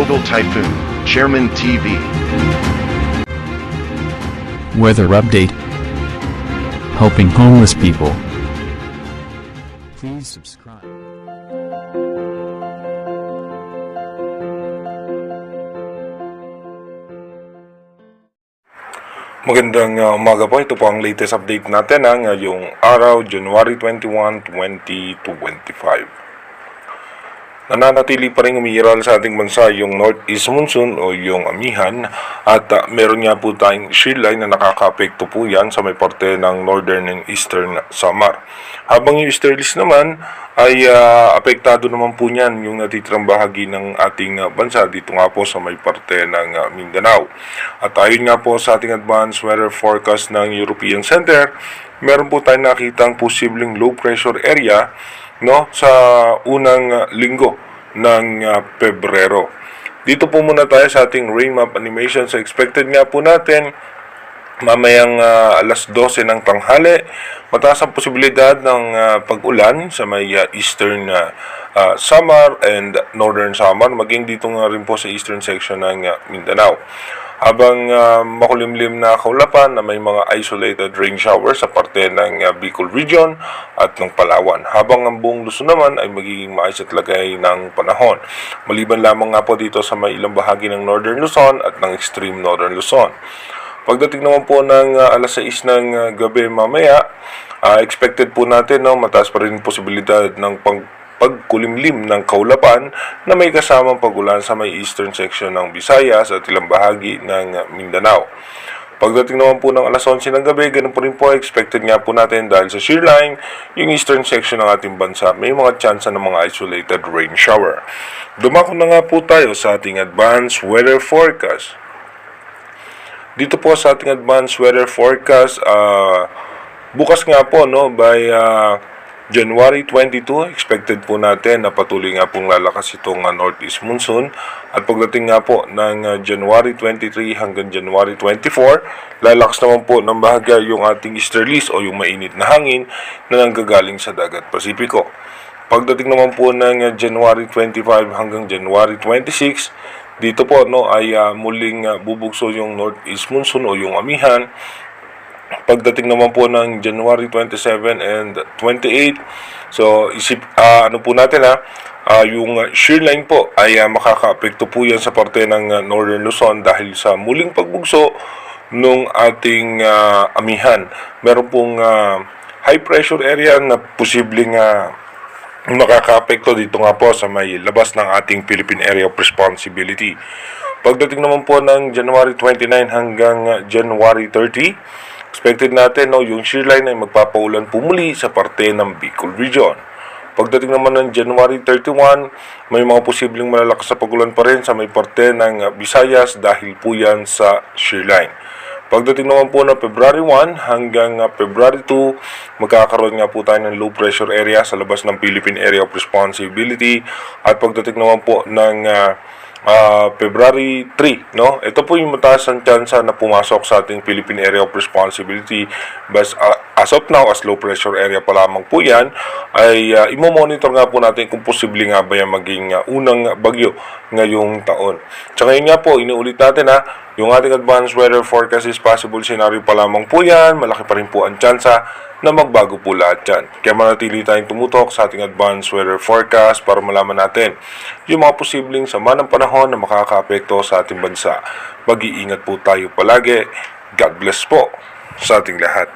Tropical Typhoon, Chairman TV. Weather update. Helping homeless people. Please subscribe. Magandang umaga po. Ito po ang latest update natin ngayong araw, January 21, 2025. Nananatili pa rin umiiral sa ating bansa yung Northeast Monsoon o yung amihan at meron nga po tayong shear line na nakaka-apekto po yan sa may parte ng Northern and Eastern Samar. Habang yung easterlies naman ay apektado naman po niyan yung natitirang bahagi ng ating bansa dito nga po sa may parte ng Mindanao. At ayon nga po sa ating advanced weather forecast ng European Center, meron po tayong nakitang posibleng low pressure area sa unang linggo ng Pebrero. Dito po muna tayo sa ating rain map animation. So expected nga po natin mamayang alas 12 ng tanghali, mataas ang posibilidad ng pag-ulan sa may eastern Samar and northern Samar, maging dito nga rin po sa eastern section ng Mindanao. Habang makulimlim na kaulapan na may mga isolated rain showers sa parte ng Bicol region at ng Palawan. Habang ang buong Luzon naman ay magiging maayos at lagay ng panahon. Maliban lamang nga po dito sa may ilang bahagi ng northern Luzon at ng extreme northern Luzon. Pagdating naman po ng alas 6 ng gabi mamaya, expected po natin mataas pa rin posibilidad ng pagkulimlim ng kaulapan na may kasamang pagulan sa may eastern section ng Visayas at ilang bahagi ng Mindanao. Pagdating naman po ng alas 11 ng gabi, ganun po rin po expected nga po natin dahil sa shear line, yung eastern section ng ating bansa may mga tsansa ng mga isolated rain shower. Dumako na nga po tayo sa ating advanced weather forecast. Dito po sa ating advanced weather forecast, bukas nga po by January 22, expected po natin na patuloy nga pong lalakas itong Northeast Monsoon. At pagdating nga po ng January 23 hanggang January 24, lalakas naman po ng bahagya yung ating easterlies o yung mainit na hangin na nanggagaling sa dagat Pasipiko. Pagdating naman po ng January 25 hanggang January 26, dito po ay muling bubugso yung Northeast Monsoon o yung amihan. Pagdating naman po ng January 27 and 28, so ano po natin yung shear line po ay makaka-apekto po yan sa parte ng Northern Luzon dahil sa muling pagbugso nung ating amihan. Meron pong high pressure area na posibleng makaka-apekto dito nga po sa may labas ng ating Philippine Area of Responsibility. Pagdating naman po ng January 29 hanggang January 30, expected natin yung shear line ay magpapaulan po muli sa parte ng Bicol region. Pagdating naman ng January 31, may mga posibleng malalakas na pagulan pa rin sa may parte ng Visayas dahil po yan sa shear line. Pagdating naman po ng February 1 hanggang February 2, magkakaroon nga po tayo ng low pressure area sa labas ng Philippine Area of Responsibility. At pagdating naman po ng February 3, ito po yung mataas ang tsansa na pumasok sa ating Philippine Area of Responsibility. But as of now, as low pressure area pa lamang po yan, ay imo-monitor nga po natin kung posible nga ba yan maging unang bagyo ngayong taon. Tsaka yun nga po, inuulit natin yung ating advanced weather forecast is possible scenario pa lamang po yan, malaki pa rin po ang tsansa na magbago po lahat yan. Kaya manatili tayong tumutok sa ating advanced weather forecast para malaman natin yung mga posibleng sama ng panahon na makaka-apekto sa ating bansa. Mag-iingat po tayo palagi. God bless po sa ating lahat.